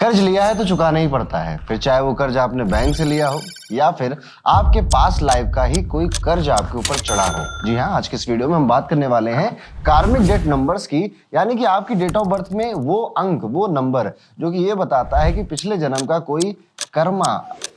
कर्ज लिया है तो चुकाना ही पड़ता है, फिर चाहे वो कर्ज आपने बैंक से लिया हो या फिर आपके पास लाइफ का ही कोई कर्ज आपके ऊपर चढ़ा हो। जी हाँ, आज के इस वीडियो में हम बात करने वाले हैं कार्मिक डेट नंबर्स की, यानी कि आपकी डेट ऑफ बर्थ में वो अंक, वो नंबर जो कि ये बताता है कि पिछले जन्म का कोई कर्मा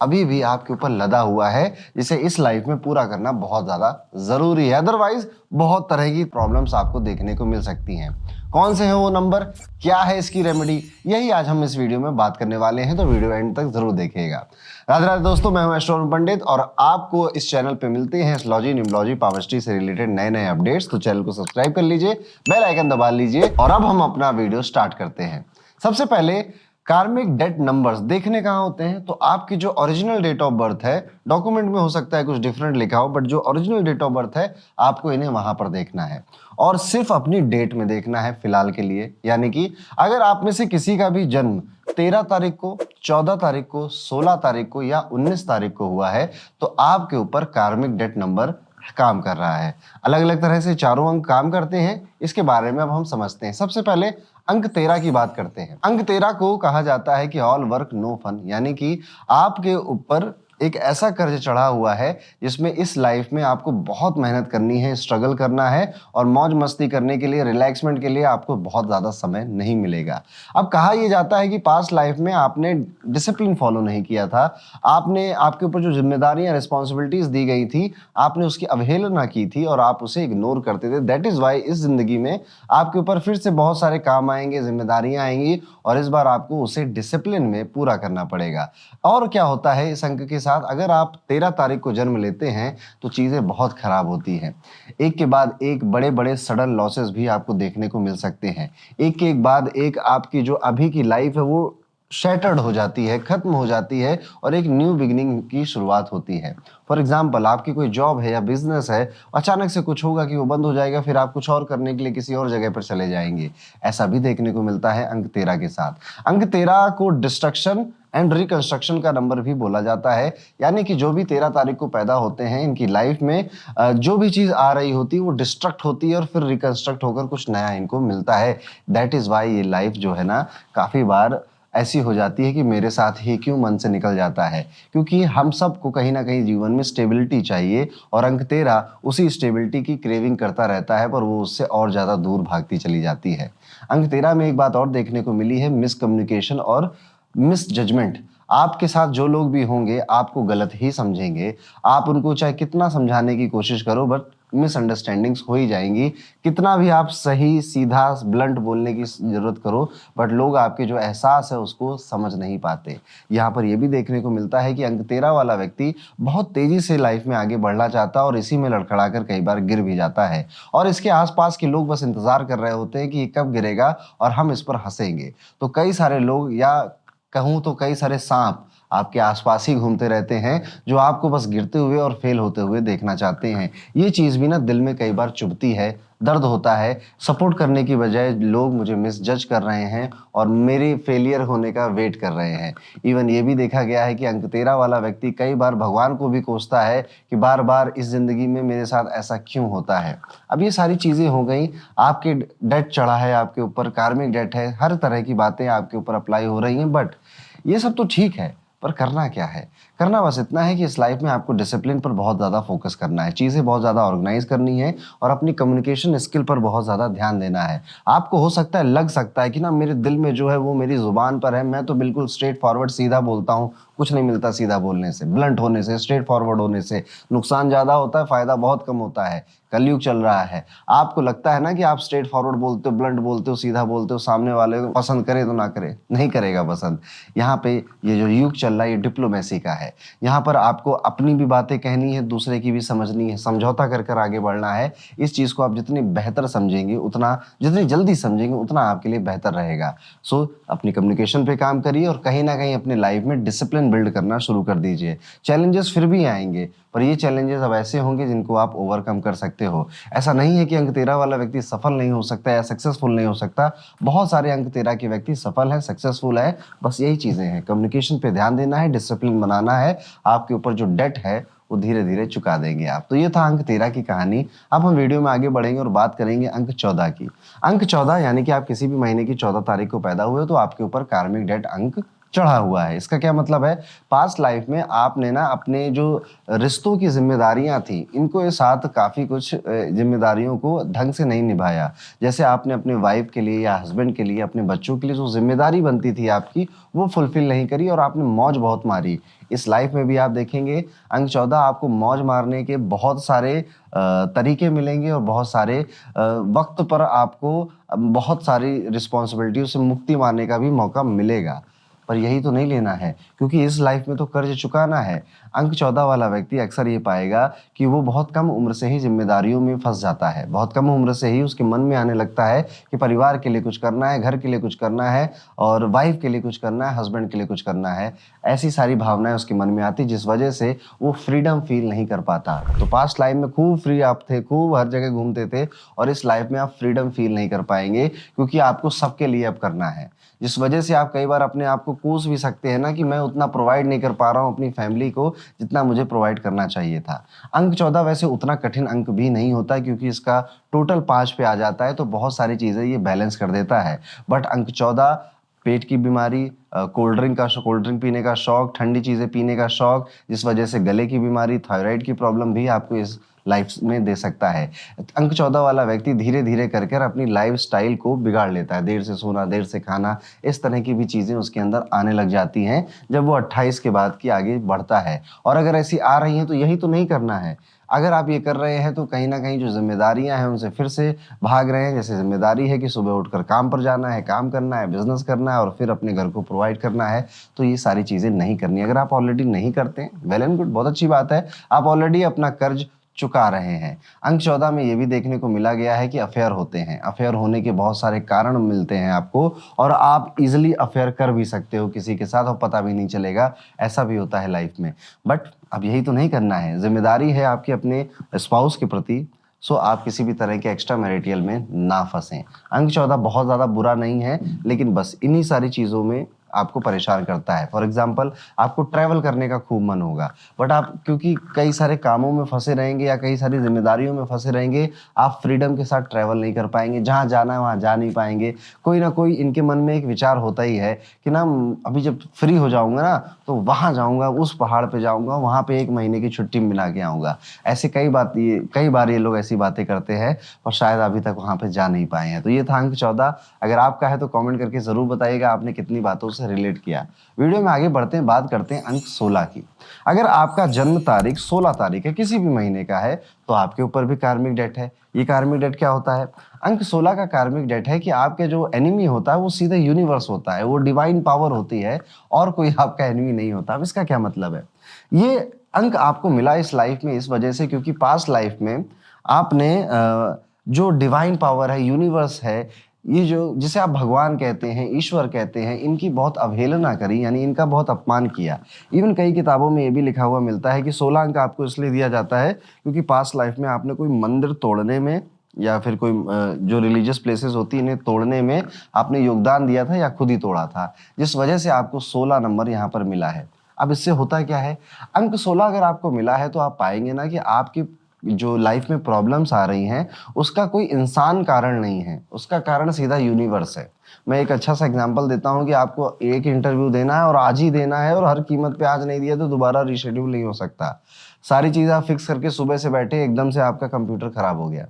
अभी भी आपके ऊपर लदा हुआ है, जिसे इस लाइफ में पूरा करना बहुत ज्यादा जरूरी है। अदरवाइज बहुत तरह की प्रॉब्लम्स आपको देखने को मिल सकती हैं। कौन से हैं वो नंबर, क्या है इसकी रेमेडी, यही आज हम इस वीडियो में बात करने वाले हैं, तो वीडियो एंड तक जरूर देखिएगा। राधे राधे दोस्तों, मैं हूं एस्ट्रो पंडित और आपको इस चैनल पे मिलते हैं एस्ट्रोलॉजी, न्यूमरोलॉजी, पावरस्ट्री से रिलेटेड नए नए अपडेट्स। तो चैनल को सब्सक्राइब कर लीजिए, बेल आइकन दबा लीजिए और अब हम अपना वीडियो स्टार्ट करते हैं। सबसे पहले कार्मिक डेट नंबर्स देखने कहाँ होते हैं, तो आपकी जो ओरिजिनल डेट ऑफ बर्थ है, डॉक्यूमेंट में हो सकता है कुछ डिफरेंट लिखा हो, बट जो ओरिजिनल डेट ऑफ बर्थ है आपको इन्हें वहां पर देखना है और सिर्फ अपनी डेट में देखना है फिलहाल के लिए। यानी कि अगर आप में से किसी का भी जन्म 13 तारीख को, 14 तारीख को, 16 तारीख को या 19 तारीख को हुआ है तो आपके ऊपर कार्मिक डेट नंबर काम कर रहा है। अलग अलग तरह से चारों अंक काम करते हैं, इसके बारे में अब हम समझते हैं। सबसे पहले अंक 13 की बात करते हैं। अंक 13 को कहा जाता है कि ऑल वर्क नो फन, यानी कि आपके ऊपर एक ऐसा कर्ज चढ़ा हुआ है जिसमें इस लाइफ में आपको बहुत मेहनत करनी है, स्ट्रगल करना है और मौज मस्ती करने के लिए, रिलैक्समेंट के लिए आपको बहुत ज़्यादा समय नहीं मिलेगा। अब कहा यह जाता है कि पास्ट लाइफ में आपने डिसिप्लिन फॉलो नहीं किया था, आपने, आपके ऊपर जो जिम्मेदारियां, रिस्पॉन्सिबिलिटीज दी गई थी, आपने उसकी अवहेलना की थी और आप उसे इग्नोर करते थे। दैट इज वाई इस जिंदगी में आपके ऊपर फिर से बहुत सारे काम आएंगे, जिम्मेदारियां आएंगी और इस बार आपको उसे डिसिप्लिन में पूरा करना पड़ेगा। और क्या होता है इस अंक के साथ, अगर आप 13 तारीख को जन्म लेते हैं तो चीज़ें बहुत खराब होती हैं। एक के बाद एक बड़े बड़े सडन लॉसेस भी आपको देखने को मिल सकते हैं। एक के एक बाद एक आपकी जो अभी की लाइफ है वो शैटर्ड हो जाती है, खत्म हो जाती है और एक न्यू बिगिनिंग की शुरुआत होती है। फॉर एग्जाम्पल, आपकी कोई जॉब है या बिजनेस है, अचानक से कुछ होगा कि वो बंद हो जाएगा, फिर आप कुछ और करने के लिए किसी और जगह पर चले जाएंगे। ऐसा भी देखने को मिलता है अंक 13 के साथ। अंक 13 को डिस्ट्रक्शन एंड रिकंस्ट्रक्शन का नंबर भी बोला जाता है, यानी कि जो भी 13 तारीख को पैदा होते हैं इनकी लाइफ में जो भी चीज आ रही होती है वो डिस्ट्रक्ट होती है और फिर रिकंस्ट्रक्ट होकर कुछ नया इनको मिलता है। दैट इज वाई ये लाइफ जो है ना काफी बार ऐसी हो जाती है कि मेरे साथ ही क्यों मन से निकल जाता है, क्योंकि हम सबको कहीं ना कहीं जीवन में स्टेबिलिटी चाहिए और अंक 13 उसी स्टेबिलिटी की क्रेविंग करता रहता है, पर वो उससे और ज्यादा दूर भागती चली जाती है। अंक 13 में एक बात और देखने को मिली है, मिसकम्युनिकेशन और मिस जजमेंट। आपके साथ जो लोग भी होंगे आपको गलत ही समझेंगे, आप उनको चाहे कितना समझाने की कोशिश करो बट मिसअंडरस्टैंडिंग्स हो ही जाएंगी। कितना भी आप सही सीधा ब्लंट बोलने की जरूरत करो बट लोग आपके जो एहसास है उसको समझ नहीं पाते। यहाँ पर यह भी देखने को मिलता है कि अंक 13 वाला व्यक्ति बहुत तेजी से लाइफ में आगे बढ़ना चाहता है और इसी में लड़खड़ा कर कई बार गिर भी जाता है और इसके आसपास के लोग बस इंतजार कर रहे होते हैं कि ये कब गिरेगा और हम इस पर हंसेंगे। तो कई सारे लोग, या कहूं तो कई सारे सांप आपके आसपास ही घूमते रहते हैं जो आपको बस गिरते हुए और फेल होते हुए देखना चाहते हैं। ये चीज़ भी ना दिल में कई बार चुभती है, दर्द होता है। सपोर्ट करने की बजाय लोग मुझे मिसजज कर रहे हैं और मेरे फेलियर होने का वेट कर रहे हैं। इवन ये भी देखा गया है कि अंक 13 वाला व्यक्ति कई बार भगवान को भी कोसता है कि बार बार इस जिंदगी में मेरे साथ ऐसा क्यों होता है। अब ये सारी चीज़ें हो गई, आपके डेट चढ़ा है आपके ऊपर, कार्मिक डेट है, हर तरह की बातें आपके ऊपर अप्लाई हो रही हैं, बट ये सब तो ठीक है, पर करना क्या है? करना बस इतना है कि इस लाइफ में आपको डिसिप्लिन पर बहुत ज़्यादा फोकस करना है, चीज़ें बहुत ज़्यादा ऑर्गेनाइज करनी है और अपनी कम्युनिकेशन स्किल पर बहुत ज़्यादा ध्यान देना है। आपको हो सकता है, लग सकता है कि ना मेरे दिल में जो है वो मेरी ज़ुबान पर है, मैं तो बिल्कुल स्ट्रेट फॉरवर्ड सीधा बोलता हूँ, कुछ नहीं मिलता सीधा बोलने से, ब्लंट होने से, स्ट्रेट फॉरवर्ड होने से। नुकसान ज़्यादा होता है, फ़ायदा बहुत कम होता है। कलयुग चल रहा है, आपको लगता है ना कि आप स्ट्रेट फॉरवर्ड बोलते हो, ब्लंट बोलते हो, सीधा बोलते हो, सामने वाले को पसंद करे तो ना करे, नहीं करेगा पसंद। यहाँ पे ये जो युग चल रहा है ये डिप्लोमेसी का है। यहाँ पर आपको अपनी भी बातें कहनी है, दूसरे की भी समझनी है, समझौता कर कर आगे बढ़ना है। इस चीज़ को आप जितनी बेहतर समझेंगे, उतना, जितनी जल्दी समझेंगे उतना आपके लिए बेहतर रहेगा। सो अपनी कम्युनिकेशन पे काम करिए और कहीं ना कहीं अपनी लाइफ में डिसिप्लिन बिल्ड करना शुरू कर दीजिए। चैलेंजेस फिर भी आएंगे पर ये चैलेंजेस अब ऐसे होंगे जिनको आप ओवरकम कर सकते हो। ऐसा नहीं है कि अंक 13 वाला व्यक्ति सफल नहीं हो सकता या सक्सेसफुल नहीं हो सकता। बहुत सारे अंक 13 के व्यक्ति सफल है, सक्सेसफुल है। बस यही चीज़ें हैं, कम्युनिकेशन पे ध्यान देना है, डिसिप्लिन बनाना है, आपके ऊपर जो डेट है वो धीरे धीरे चुका देंगे आप। तो ये था अंक 13 की कहानी। अब हम वीडियो में आगे बढ़ेंगे और बात करेंगे अंक 14 की। अंक 14 यानी कि आप किसी भी महीने की 14 तारीख को पैदा हुए हो तो आपके ऊपर कार्मिक डेट अंक चढ़ा हुआ है। इसका क्या मतलब है, पास्ट लाइफ में आपने ना अपने जो रिश्तों की जिम्मेदारियां थी इनको ये साथ काफ़ी कुछ जिम्मेदारियों को ढंग से नहीं निभाया। जैसे आपने अपने वाइफ के लिए या हस्बैंड के लिए, अपने बच्चों के लिए जो जिम्मेदारी बनती थी आपकी, वो फुलफिल नहीं करी और आपने मौज बहुत मारी। इस लाइफ में भी आप देखेंगे अंक 14 आपको मौज मारने के बहुत सारे तरीके मिलेंगे और बहुत सारे वक्त पर आपको बहुत सारी रिस्पॉन्सिबिलिटियों से मुक्ति मारने का भी मौका मिलेगा। पर यही तो नहीं लेना है, क्योंकि इस लाइफ में तो कर्ज चुकाना है। अंक 14 वाला व्यक्ति अक्सर ये पाएगा कि वो बहुत कम उम्र से ही जिम्मेदारियों में फंस जाता है। बहुत कम उम्र से ही उसके मन में आने लगता है कि परिवार के लिए कुछ करना है, घर के लिए कुछ करना है और वाइफ के लिए कुछ करना है, हस्बैंड के लिए कुछ करना है। ऐसी सारी भावनाएं उसके मन में आती, जिस वजह से वो फ्रीडम फील नहीं कर पाता। तो पास्ट लाइफ में खूब फ्री आप थे, खूब हर जगह घूमते थे, और इस लाइफ में आप फ्रीडम फील नहीं कर पाएंगे, क्योंकि आपको सबके लिए अब करना है। जिस वजह से आप कई बार अपने आप को कोस भी सकते हैं ना कि मैं उतना प्रोवाइड नहीं कर पा रहा हूँ अपनी फैमिली को जितना मुझे प्रोवाइड करना चाहिए था। अंक 14 वैसे उतना कठिन अंक भी नहीं होता, क्योंकि इसका टोटल 5 पे आ जाता है, तो बहुत सारी चीज़ें ये बैलेंस कर देता है। बट अंक 14 पेट की बीमारी, कोल्ड ड्रिंक पीने का शौक, ठंडी चीज़ें पीने का शौक, जिस वजह से गले की बीमारी, थायराइड की प्रॉब्लम भी आपको इस लाइफ में दे सकता है। अंक 14 वाला व्यक्ति धीरे धीरे करके अपनी लाइफ स्टाइल को बिगाड़ लेता है। देर से सोना, देर से खाना, इस तरह की भी चीज़ें उसके अंदर आने लग जाती हैं जब वो 28 के बाद की आगे बढ़ता है। और अगर ऐसी आ रही हैं तो यही तो नहीं करना है। अगर आप ये कर रहे हैं तो कहीं ना कहीं जो जिम्मेदारियां हैं उनसे फिर से भाग रहे हैं। जैसे जिम्मेदारी है कि सुबह उठकर काम पर जाना है, काम करना है, बिजनेस करना है और फिर अपने घर को प्रोवाइड करना है, तो ये सारी चीज़ें नहीं करनी। अगर आप ऑलरेडी नहीं करते हैं, वेल एंड गुड, बहुत अच्छी बात है, आप ऑलरेडी अपना कर्ज चुका रहे हैं। अंक 14 में ये भी देखने को मिला गया है कि अफेयर होते हैं। अफेयर होने के बहुत सारे कारण मिलते हैं आपको, और आप इजिली अफेयर कर भी सकते हो किसी के साथ और पता भी नहीं चलेगा। ऐसा भी होता है लाइफ में। बट अब यही तो नहीं करना है। जिम्मेदारी है आपकी अपने स्पाउस के प्रति, सो आप किसी भी तरह के एक्स्ट्रा मैरिटल में ना फंसें। अंक 14 बहुत ज़्यादा बुरा नहीं है, लेकिन बस इन्हीं सारी चीज़ों में आपको परेशान करता है। फॉर एग्जाम्पल, आपको ट्रैवल करने का खूब मन होगा, बट आप क्योंकि कई सारे कामों में फंसे रहेंगे या कई सारी जिम्मेदारियों में फंसे रहेंगे, आप फ्रीडम के साथ ट्रैवल नहीं कर पाएंगे। जहाँ जाना है वहाँ जा नहीं पाएंगे। कोई ना कोई इनके मन में एक विचार होता ही है कि ना अभी जब फ्री हो जाऊंगा ना तो वहाँ जाऊंगा, उस पहाड़ पे जाऊंगा, वहाँ पे 1 महीने की छुट्टी मिला के आऊंगा। ऐसे कई बार ये लोग ऐसी बातें करते हैं और शायद अभी तक वहाँ पे जा नहीं पाए हैं। तो ये था अंक 14। अगर आपका है तो कॉमेंट करके जरूर बताइएगा आपने कितनी बातों से रिलेट किया। वीडियो में आगे बढ़ते हैं, बात करते हैं अंक 16 की। अगर आपका जन्म तारीख 16 तारीख है, किसी भी महीने का है, तो आपके ऊपर भी कार्मिक डेट है। ये कार्मिक डेट क्या होता है? अंक 16 का कार्मिक डेट है कि आपके जो एनिमी होता है वो सीधे यूनिवर्स होता है, वो डिवाइन पावर होती है और कोई आपका एनिमी नहीं होता। अब इसका क्या मतलब है? ये अंक आपको मिला इस लाइफ में इस वजह से क्योंकि पास्ट लाइफ में आपने जो डिवाइन पावर है, यूनिवर्स है, ये जो जिसे आप भगवान कहते हैं, ईश्वर कहते हैं, इनकी बहुत अवहेलना करी, यानी इनका बहुत अपमान किया। इवन कई किताबों में ये भी लिखा हुआ मिलता है कि 16 अंक आपको इसलिए दिया जाता है क्योंकि पास्ट लाइफ में आपने कोई मंदिर तोड़ने में या फिर कोई जो रिलीजियस प्लेसेस होती हैं इन्हें तोड़ने में आपने योगदान दिया था या खुद ही तोड़ा था, जिस वजह से आपको 16 नंबर यहाँ पर मिला है। अब इससे होता क्या है, अंक 16 अगर आपको मिला है तो आप पाएंगे ना कि आपकी जो लाइफ में प्रॉब्लम्स आ रही हैं उसका कोई इंसान कारण नहीं है, उसका कारण सीधा यूनिवर्स है। मैं एक अच्छा सा एग्जांपल देता हूं कि आपको एक इंटरव्यू देना है और आज ही देना है और हर कीमत पे आज नहीं दिया तो दोबारा रीशेड्यूल नहीं हो सकता। सारी चीज़ें आप फिक्स करके सुबह से बैठे, एकदम से आपका कंप्यूटर खराब हो गया।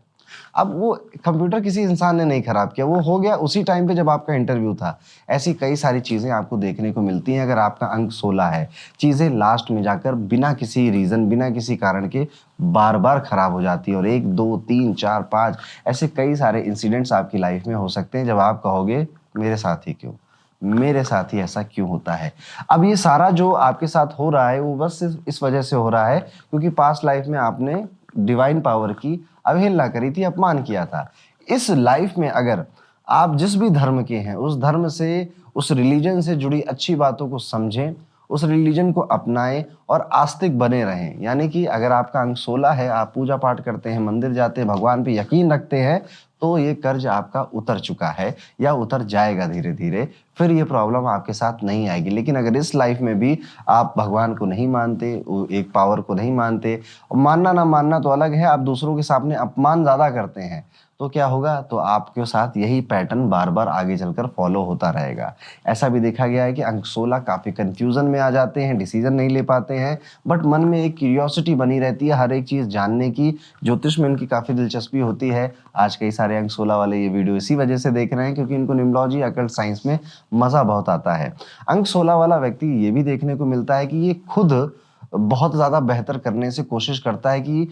अब वो कंप्यूटर किसी इंसान ने नहीं खराब किया, वो हो गया उसी टाइम पे जब आपका इंटरव्यू था। ऐसी कई सारी चीज़ें आपको देखने को मिलती हैं अगर आपका अंक 16 है। चीज़ें लास्ट में जाकर बिना किसी रीज़न, बिना किसी कारण के बार बार खराब हो जाती है और 1 2 3 4 5 ऐसे कई सारे इंसिडेंट्स आपकी लाइफ में हो सकते हैं जब आप कहोगे मेरे साथ ही क्यों, मेरे साथ ही ऐसा क्यों होता है। अब ये सारा जो आपके साथ हो रहा है वो बस इस वजह से हो रहा है क्योंकि पास्ट लाइफ में आपने डिवाइन पावर की अवहेलना करी थी, अपमान किया था। इस लाइफ में अगर आप जिस भी धर्म के हैं उस धर्म से, उस रिलीजन से जुड़ी अच्छी बातों को समझें, उस रिलीजन को अपनाएं और आस्तिक बने रहें। यानी कि अगर आपका अंक 16 है, आप पूजा पाठ करते हैं, मंदिर जाते हैं, भगवान पे यकीन रखते हैं, तो ये कर्ज आपका उतर चुका है या उतर जाएगा धीरे धीरे, फिर ये प्रॉब्लम आपके साथ नहीं आएगी। लेकिन अगर इस लाइफ में भी आप भगवान को नहीं मानते, एक पावर को नहीं मानते, मानना ना मानना तो अलग है, आप दूसरों के सामने अपमान ज़्यादा करते हैं, तो क्या होगा, तो आपके साथ यही पैटर्न बार बार आगे चलकर फॉलो होता रहेगा। ऐसा भी देखा गया है कि अंक 16 काफ़ी कंफ्यूजन में आ जाते हैं, डिसीजन नहीं ले पाते हैं, बट मन में एक क्यूरियोसिटी बनी रहती है हर एक चीज़ जानने की। ज्योतिष में इनकी काफ़ी दिलचस्पी होती है। आज कई सारे अंक 16 वाले ये वीडियो इसी वजह से देख रहे हैं क्योंकि इनको न्यूमरोलॉजी अकल्ट साइंस में मज़ा बहुत आता है। अंक 16 वाला व्यक्ति ये भी देखने को मिलता है कि ये खुद बहुत ज़्यादा बेहतर करने से कोशिश करता है कि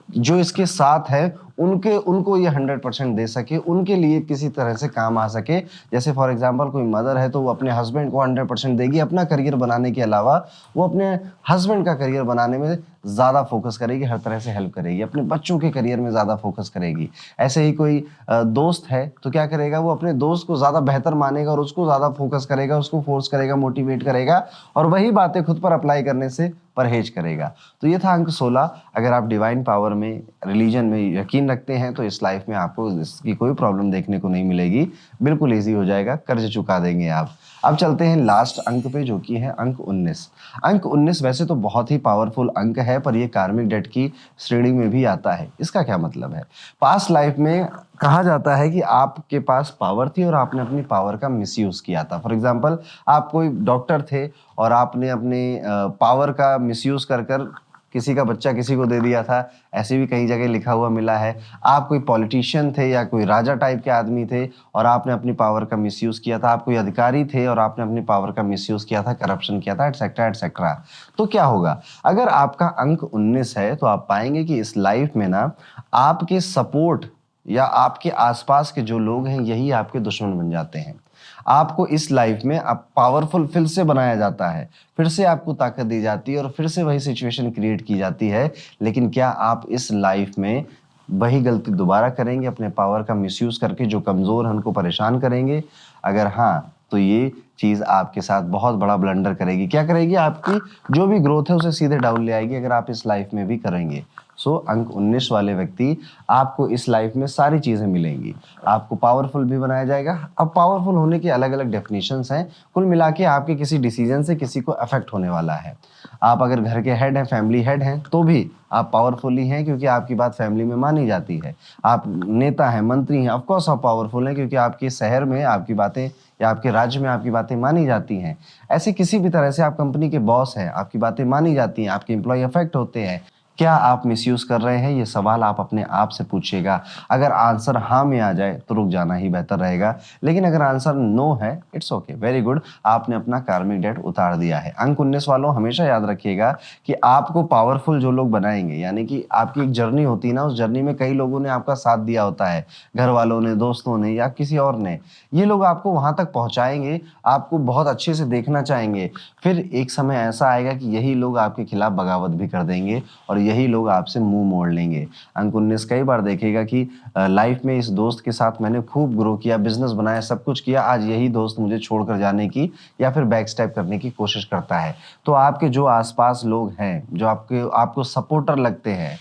जो इसके साथ है उनको ये 100% दे सके, उनके लिए किसी तरह से काम आ सके। जैसे फॉर एग्जांपल कोई मदर है तो वो अपने हस्बैंड को 100% देगी, अपना करियर बनाने के अलावा वो अपने हस्बैंड का करियर बनाने में ज़्यादा फोकस करेगी, हर तरह से हेल्प करेगी, अपने बच्चों के करियर में ज़्यादा फोकस करेगी। ऐसे ही कोई दोस्त है तो क्या करेगा, वो अपने दोस्त को ज़्यादा बेहतर मानेगा और उसको ज़्यादा फोकस करेगा, उसको फोर्स करेगा, मोटिवेट करेगा और वही बातें खुद पर अप्लाई करने से परहेज करेगा। तो ये था अंक 16। अगर आप डिवाइन पावर में, रिलीजन में यकीन रखते हैं तो इस लाइफ में आपको इसकी कोई प्रॉब्लम देखने को नहीं मिलेगी, बिल्कुल ईजी हो जाएगा, कर्ज चुका देंगे आप। अब चलते हैं लास्ट अंक पे जो कि है अंक 19। अंक 19 वैसे तो बहुत ही पावरफुल अंक है पर ये कार्मिक डेट की श्रेणी में भी आता है। इसका क्या मतलब है, पास्ट लाइफ में कहा जाता है कि आपके पास पावर थी और आपने अपनी पावर का मिसयूज किया था। फॉर एग्जांपल आप कोई डॉक्टर थे और आपने अपने पावर का मिसयूज कर कर किसी का बच्चा किसी को दे दिया था, ऐसे भी कई जगह लिखा हुआ मिला है। आप कोई पॉलिटिशियन थे या कोई राजा टाइप के आदमी थे और आपने अपनी पावर का मिसयूज किया था। आप कोई अधिकारी थे और आपने अपनी पावर का मिसयूज किया था, करप्शन किया था, एटसेट्रा एटसेट्रा। तो क्या होगा, अगर आपका अंक 19 है तो आप पाएंगे कि इस लाइफ में ना आपके सपोर्ट या आपके आसपास के जो लोग हैं यही आपके दुश्मन बन जाते हैं। आपको इस लाइफ में आप पावरफुल फिर से बनाया जाता है, फिर से आपको ताकत दी जाती है और फिर से वही सिचुएशन क्रिएट की जाती है। लेकिन क्या आप इस लाइफ में वही गलती दोबारा करेंगे, अपने पावर का मिसयूज करके जो कमज़ोर हैं उनको परेशान करेंगे? अगर हाँ, तो ये चीज़ आपके साथ बहुत बड़ा ब्लंडर करेगी। क्या करेगी, आपकी जो भी ग्रोथ है उसे सीधे डाउन ले आएगी अगर आप इस लाइफ में भी करेंगे। सो अंक 19 वाले व्यक्ति, आपको इस लाइफ में सारी चीज़ें मिलेंगी, आपको पावरफुल भी बनाया जाएगा। अब पावरफुल होने की अलग अलग डेफिनेशंस हैं, कुल मिला के आपके किसी डिसीजन से किसी को अफेक्ट होने वाला है। आप अगर घर के हेड हैं, फैमिली हेड हैं, तो भी आप पावरफुल ही हैं क्योंकि आपकी बात फैमिली में मानी जाती है। आप नेता हैं, मंत्री हैं, ऑफकोर्स आप पावरफुल हैं क्योंकि आपके शहर में आपकी बातें या आपके राज्य में आपकी बातें मानी जाती हैं। ऐसे किसी भी तरह से आप कंपनी के बॉस हैं, आपकी बातें मानी जाती हैं, आपके एम्प्लॉय अफेक्ट होते हैं। क्या आप मिसयूज कर रहे हैं, ये सवाल आप अपने आप से पूछिएगा। अगर आंसर हाँ में आ जाए तो रुक जाना ही बेहतर रहेगा, लेकिन अगर आंसर नो है, इट्स ओके, वेरी गुड, आपने अपना कार्मिक डेट उतार दिया है। अंक 19 वालों, हमेशा याद रखिएगा कि आपको पावरफुल जो लोग बनाएंगे, यानी कि आपकी एक जर्नी होती है ना, उस जर्नी में कई लोगों ने आपका साथ दिया होता है, घर वालों ने, दोस्तों ने या किसी और ने। ये लोग आपको वहां तक पहुंचाएंगे, आपको बहुत अच्छे से देखना चाहेंगे। फिर एक समय ऐसा आएगा कि यही लोग आपके खिलाफ बगावत भी कर देंगे और यही लोग आपसे मुंह मोड़ लेंगे। अंक 19 कई बार देखेगा कि लाइफ में इस दोस्त के साथ मैंने खूब ग्रो किया, बिजनेस बनाया, सब कुछ किया, आज यही दोस्त मुझे छोड़कर जाने की या फिर बैक स्टेप करने की कोशिश करता है। तो आपके जो आसपास लोग हैं, जो आपको सपोर्टर लगते हैं,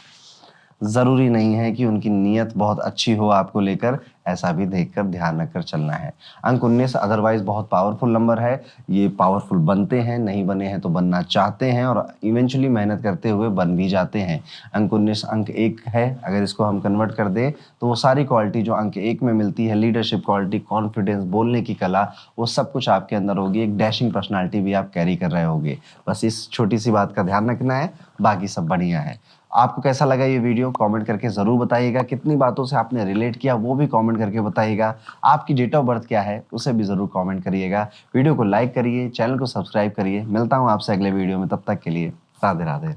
ज़रूरी नहीं है कि उनकी नीयत बहुत अच्छी हो आपको लेकर, ऐसा भी देखकर ध्यान रखकर चलना है। अंक 19 अदरवाइज बहुत पावरफुल नंबर है। ये पावरफुल बनते हैं, नहीं बने हैं तो बनना चाहते हैं और इवेंचुअली मेहनत करते हुए बन भी जाते हैं। अंक 19 अंक 1 है, अगर इसको हम कन्वर्ट कर दें तो वो सारी क्वालिटी जो अंक 1 में मिलती है, लीडरशिप क्वालिटी, कॉन्फिडेंस, बोलने की कला, वो सब कुछ आपके अंदर होगी। एक डैशिंग पर्सनैलिटी भी आप कैरी कर रहे होगे। बस इस छोटी सी बात का ध्यान रखना है, बाकी सब बढ़िया है। आपको कैसा लगा ये वीडियो, कमेंट करके ज़रूर बताइएगा। कितनी बातों से आपने रिलेट किया वो भी कमेंट करके बताइएगा। आपकी डेट ऑफ बर्थ क्या है उसे भी ज़रूर कमेंट करिएगा। वीडियो को लाइक करिए, चैनल को सब्सक्राइब करिए। मिलता हूँ आपसे अगले वीडियो में, तब तक के लिए राधे राधे।